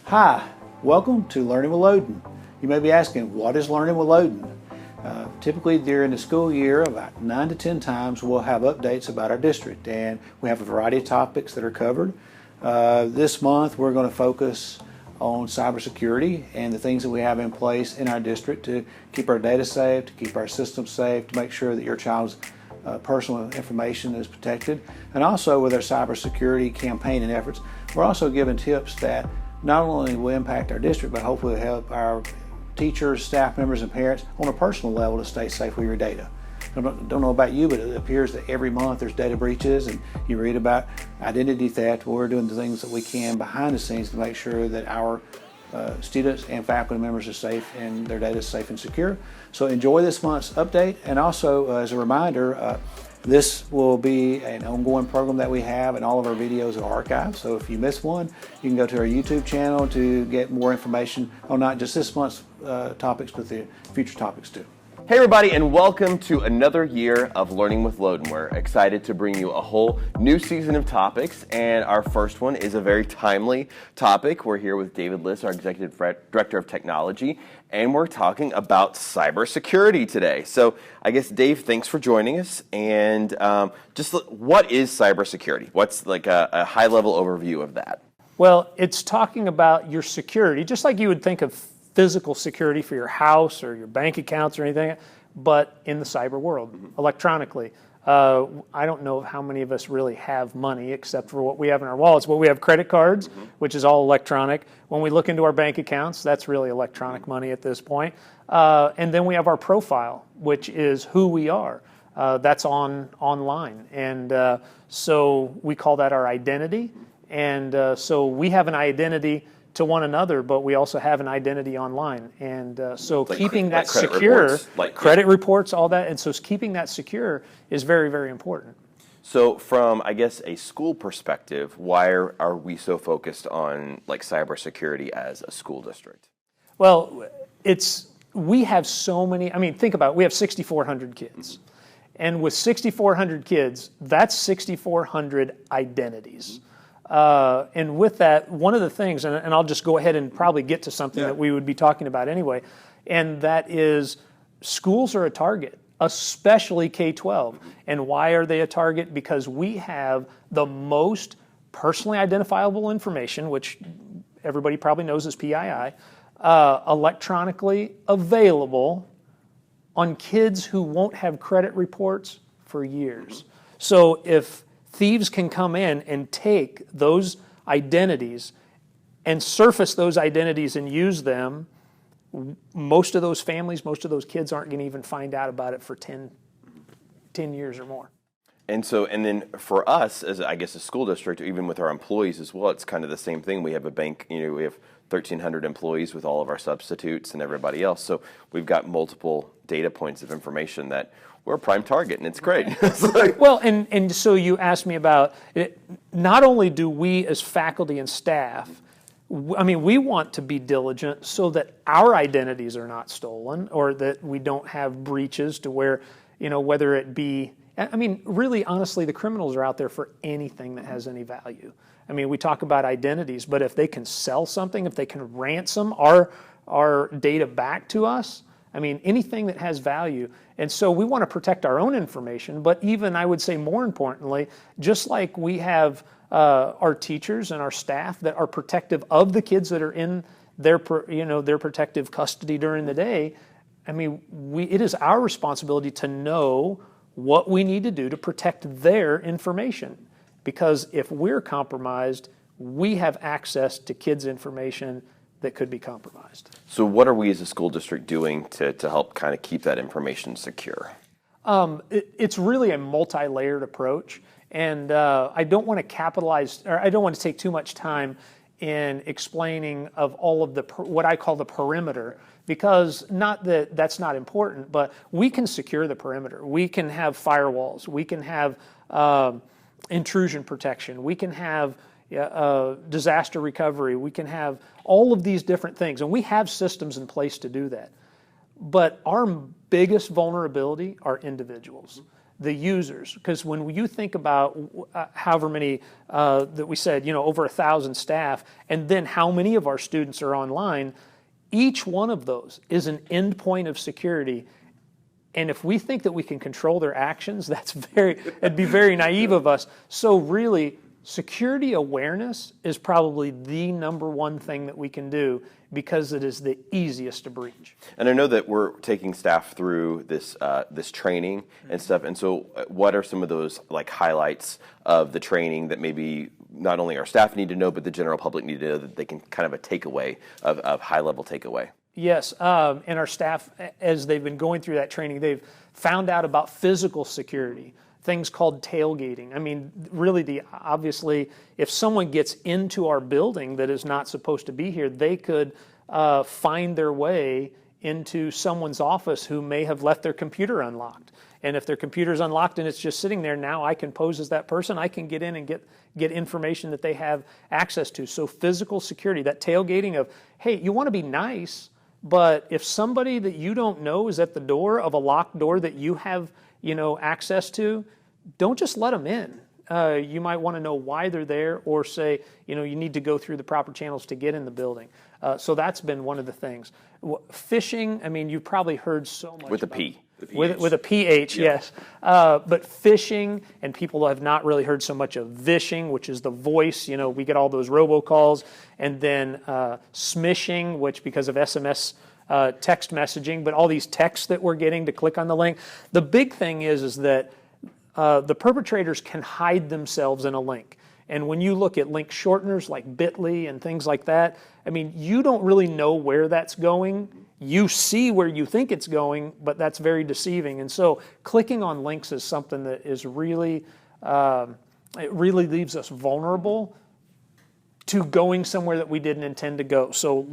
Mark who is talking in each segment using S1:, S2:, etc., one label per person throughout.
S1: Hi, welcome to Learning with Loden. You may be asking, what is Learning with Loden? Typically during the school year, about 9 to 10 times, we'll have updates about our district, and we have a variety of topics that are covered. This month we're going to focus on cybersecurity and the things that we have in place in our district to keep our data safe, to keep our systems safe, to make sure that your child's personal information is protected. And also with our cybersecurity campaign and efforts, we're also giving tips that not only will impact our district, but hopefully help our teachers, staff members, and parents on a personal level to stay safe with your data. I don't know about you, but it appears that every month there's data breaches, and you read about identity theft. Well, we're doing the things that we can behind the scenes to make sure that our students and faculty members are safe and their data is safe and secure. So enjoy this month's update, and also as a reminder, this will be an ongoing program that we have, and all of our videos are archived. So if you miss one, you can go to our YouTube channel to get more information on not just this month's topics, but the future topics too.
S2: Hey everybody, and welcome to another year of Learning with Loden. We're excited to bring you a whole new season of topics, and our first one is a very timely topic. We're here with David Liss, our Executive Director of Technology, and we're talking about cybersecurity today. So I guess, Dave, thanks for joining us, and just what is cybersecurity? What's like a high-level overview of that?
S3: Well, it's talking about your security, just like you would think of physical security for your house or your bank accounts or anything, but in the cyber world, electronically. I don't know how many of us really have money except for what we have in our wallets. Well, we have credit cards, which is all electronic. When we look into our bank accounts, that's really electronic money at this point. And then we have our profile, which is who we are. That's online. And so we call that our identity. And so we have an identity to one another, but we also have an identity online. And so like keeping that
S2: credit
S3: secure,
S2: reports,
S3: credit reports, all that, and so keeping that secure is very, very important.
S2: So from, I guess, a school perspective, why are we so focused on like cybersecurity as a school district?
S3: Well, we have so many, I mean, think about it, we have 6,400 kids. And with 6,400 kids, that's 6,400 identities. And with that, one of the things, and I'll just go ahead and probably get to something that we would be talking about anyway, and that is schools are a target, especially K-12. And why are they a target? Because we have the most personally identifiable information, which everybody probably knows as PII, electronically available on kids who won't have credit reports for years. So if thieves can come in and take those identities and surface those identities and use them, most of those families, most of those kids aren't going to even find out about it for 10 years or more.
S2: And then for us, as I guess a school district, even with our employees as well, it's kind of the same thing. We have a bank, we have 1,300 employees with all of our substitutes and everybody else. So we've got multiple data points of information that we're a prime target, and it's great.
S3: Well, and so you asked me about it. Not only do we as faculty and staff, I mean, we want to be diligent so that our identities are not stolen or that we don't have breaches to where, whether it be, I mean, really, honestly, the criminals are out there for anything that has any value. I mean, we talk about identities, but if they can sell something, if they can ransom our data back to us, I mean, anything that has value. And so we want to protect our own information, but even I would say more importantly, just like we have our teachers and our staff that are protective of the kids that are in their protective custody during the day, I mean, it is our responsibility to know what we need to do to protect their information. Because if we're compromised, we have access to kids' information that could be compromised.
S2: So what are we as a school district doing to help kind of keep that information secure?
S3: It's really a multi-layered approach, and I don't want to take too much time in explaining of all of what I call the perimeter, because not that that's not important, but we can secure the perimeter. We can have firewalls. We can have intrusion protection. We can have disaster recovery. We can have all of these different things, and we have systems in place to do that. But our biggest vulnerability are individuals. the users. Because when you think about however many that we said, over 1,000 staff, and then how many of our students are online, each one of those is an endpoint of security. And if we think that we can control their actions, it'd be very naive of us. So really, security awareness is probably the number one thing that we can do, because it is the easiest to breach.
S2: And I know that we're taking staff through this this training and stuff. And so, what are some of those highlights of the training that maybe not only our staff need to know, but the general public need to know, that they can kind of a takeaway of high level takeaway?
S3: Yes, and our staff, as they've been going through that training, they've found out about physical security, things called tailgating. I mean, really, obviously, if someone gets into our building that is not supposed to be here, they could find their way into someone's office who may have left their computer unlocked. And if their computer's unlocked and it's just sitting there, now I can pose as that person. I can get in and get information that they have access to. So physical security, that tailgating of, hey, you want to be nice, but if somebody that you don't know is at the door of a locked door that you have, access to, don't just let them in. You might want to know why they're there, or say, you need to go through the proper channels to get in the building. So that's been one of the things. Phishing, I mean, you've probably heard so much.
S2: With a P.
S3: With a PH, yeah. Yes. But phishing, and people have not really heard so much of vishing, which is the voice. We get all those robocalls. And then smishing, which because of SMS text messaging, but all these texts that we're getting to click on the link. The big thing is that the perpetrators can hide themselves in a link. And when you look at link shorteners like bit.ly and things like that, I mean, you don't really know where that's going. You see where you think it's going, but that's very deceiving. And so clicking on links is something that is really, it really leaves us vulnerable to going somewhere that we didn't intend to go. So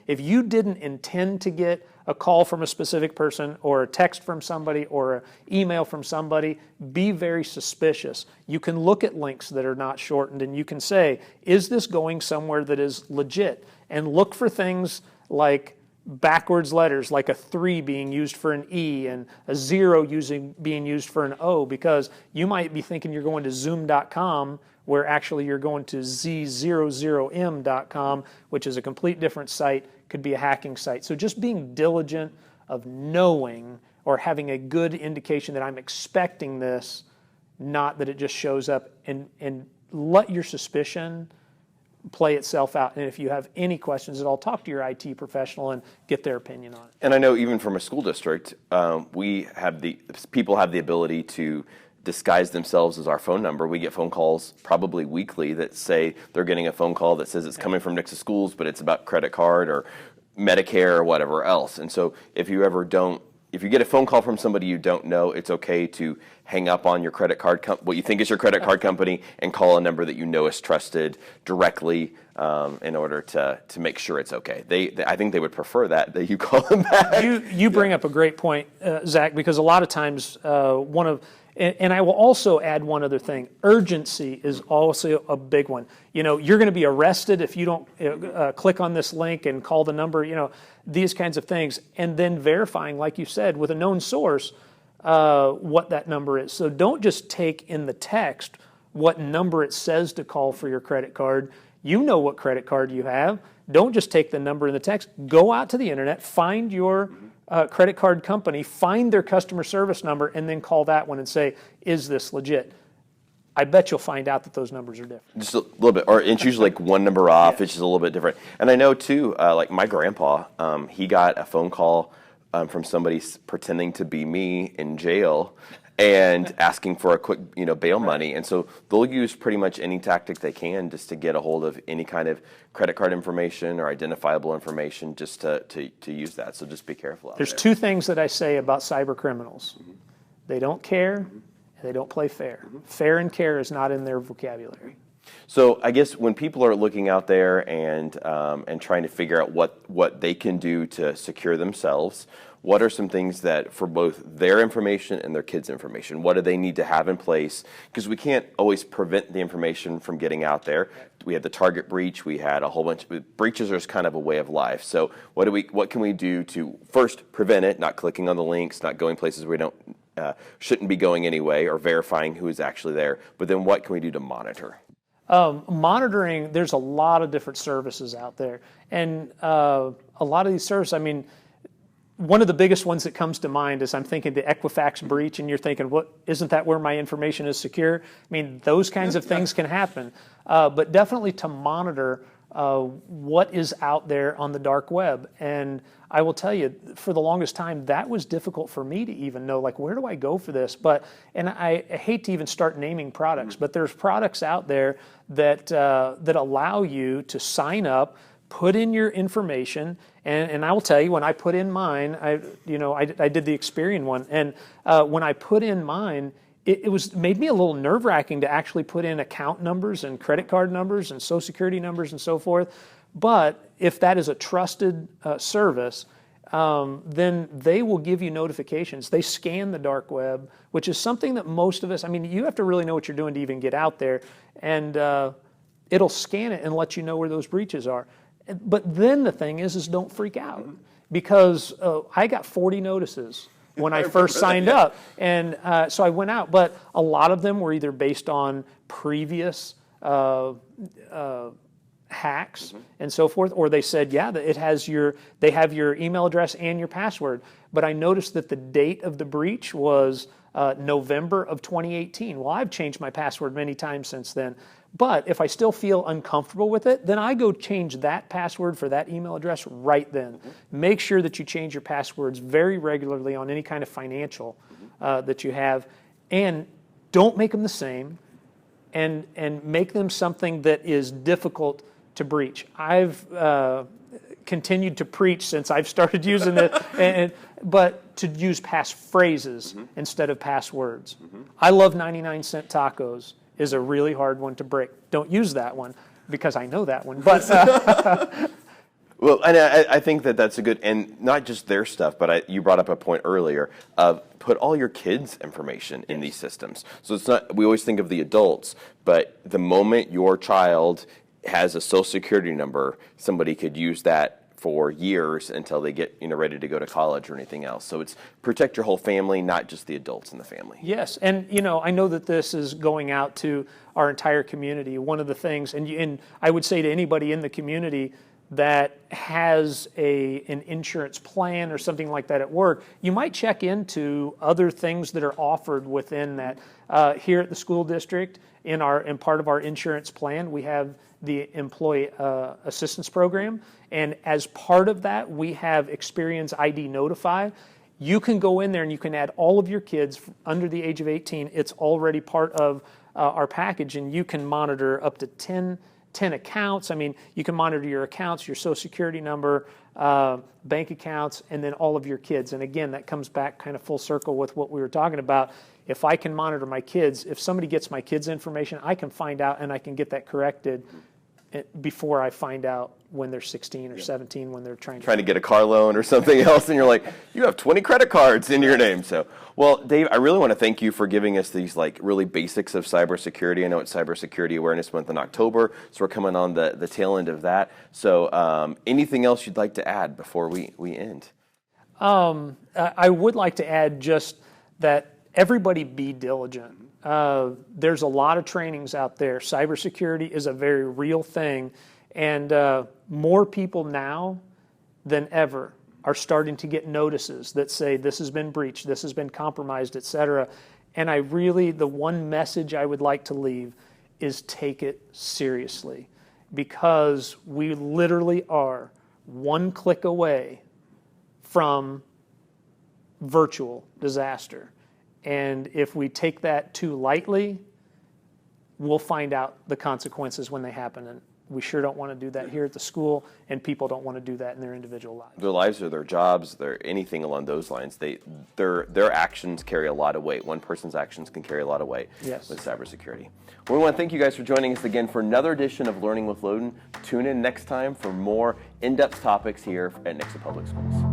S3: if you didn't intend to get a call from a specific person, or a text from somebody, or an email from somebody, be very suspicious. You can look at links that are not shortened, and you can say, is this going somewhere that is legit? And look for things like backwards letters, like a 3 being used for an E and a 0 being used for an O, because you might be thinking you're going to zoom.com, where actually you're going to z00m.com, which is a complete different site, could be a hacking site. So just being diligent of knowing, or having a good indication that I'm expecting this, not that it just shows up, and let your suspicion play itself out. And if you have any questions at all, talk to your IT professional and get their opinion on it.
S2: And I know even from a school district, people have the ability to disguise themselves as our phone number. We get phone calls probably weekly that say they're getting a phone call that says it's coming from Nixon Schools, but it's about credit card or Medicare or whatever else. And so if you get a phone call from somebody you don't know, it's okay to hang up on your credit card, what you think is your credit card company, and call a number that you know is trusted directly in order to make sure it's okay. I think they would prefer that you call them back.
S3: You bring up a great point, Zach, because a lot of times and I will also add one other thing. Urgency is also a big one. You're going to be arrested if you don't click on this link and call the number, these kinds of things. And then verifying, like you said, with a known source, what that number is. So don't just take in the text what number it says to call for your credit card. You know what credit card you have. Don't just take the number in the text. Go out to the internet, find your credit card company, find their customer service number, and then call that one and say, is this legit? I bet you'll find out that those numbers are different.
S2: Just a little bit, or it's usually like one number off. It's just a little bit different. And I know too, like my grandpa, he got a phone call from somebody pretending to be me in jail and asking for a quick, bail money. And so they'll use pretty much any tactic they can just to get a hold of any kind of credit card information or identifiable information, just to use that. So just be careful out there.
S3: There's two things that I say about cyber criminals. Mm-hmm. They don't care, and they don't play fair. Mm-hmm. Fair and care is not in their vocabulary.
S2: So I guess when people are looking out there and trying to figure out what they can do to secure themselves, what are some things that, for both their information and their kids' information, what do they need to have in place? Because we can't always prevent the information from getting out there. We had the Target breach. We had a whole bunch of breaches. Are just kind of a way of life. So what can we do to first prevent it? Not clicking on the links, not going places we don't shouldn't be going anyway, or verifying who is actually there. But then what can we do to monitor?
S3: Monitoring, there's a lot of different services out there. And a lot of these services, I mean, one of the biggest ones that comes to mind is I'm thinking the Equifax breach, and you're thinking, what, isn't that where my information is secure? I mean, those kinds of things can happen. But definitely to monitor what is out there on the dark web. And I will tell you, for the longest time, that was difficult for me to even know, like, where do I go for this? And I hate to even start naming products, but there's products out there that that allow you to sign up, put in your information, and I will tell you, when I put in mine, I did the Experian one, and when I put in mine, it made me a little nerve-wracking to actually put in account numbers and credit card numbers and Social Security numbers and so forth. But if that is a trusted service, then they will give you notifications. They scan the dark web, which is something that most of us, I mean, you have to really know what you're doing to even get out there, and it'll scan it and let you know where those breaches are. But then the thing is don't freak out, because I got 40 notices when I first signed up. And so I went out, but a lot of them were either based on previous hacks and so forth, or they said, yeah, they have your email address and your password. But I noticed that the date of the breach was November of 2018. Well, I've changed my password many times since then. But if I still feel uncomfortable with it, then I go change that password for that email address right then. Make sure that you change your passwords very regularly on any kind of financial that you have, and don't make them the same, and make them something that is difficult to breach. I've continued to preach since I've started using it, but to use passphrases instead of passwords. I love 99-cent tacos is a really hard one to break. Don't use that one, because I know that one. But
S2: well, and I think that's a good, and not just their stuff, but you brought up a point earlier of put all your kids' information in these systems. So it's not, we always think of the adults, but the moment your child has a Social Security number, somebody could use that for years until they get ready to go to college or anything else. So it's protect your whole family, not just the adults in the family.
S3: Yes, and I know that this is going out to our entire community. One of the things, and I would say to anybody in the community that has an insurance plan or something like that at work, you might check into other things that are offered within that. Here at the school district, in part of our insurance plan, we have the employee assistance program, and as part of that, we have Experian's ID Notify. You can go in there and you can add all of your kids under the age of 18. It's already part of our package, and you can monitor up to 10 accounts. I mean, you can monitor your accounts, your Social Security number, bank accounts, and then all of your kids. And again, that comes back kind of full circle with what we were talking about. If I can monitor my kids, if somebody gets my kids' information, I can find out and I can get that corrected before I find out when they're 16 or 17, when they're trying to get
S2: a car loan or something else, and you're like, you have 20 credit cards in your name. So, well, Dave, I really want to thank you for giving us these really basics of cybersecurity. I know it's Cybersecurity Awareness Month in October, so we're coming on the tail end of that. So anything else you'd like to add before we end?
S3: I would like to add just that everybody be diligent. There's a lot of trainings out there. Cybersecurity is a very real thing, and more people now than ever are starting to get notices that say this has been breached, this has been compromised, etc. And the one message I would like to leave is take it seriously, because we literally are one click away from virtual disaster. And if we take that too lightly, we'll find out the consequences when they happen. And we sure don't want to do that here at the school, and people don't want to do that in their individual lives. Their
S2: lives or their jobs, anything along those lines, their actions carry a lot of weight. One person's actions can carry a lot of weight with cybersecurity. Well, we want to thank you guys for joining us again for another edition of Learning with Loden. Tune in next time for more in-depth topics here at Nixa Public Schools.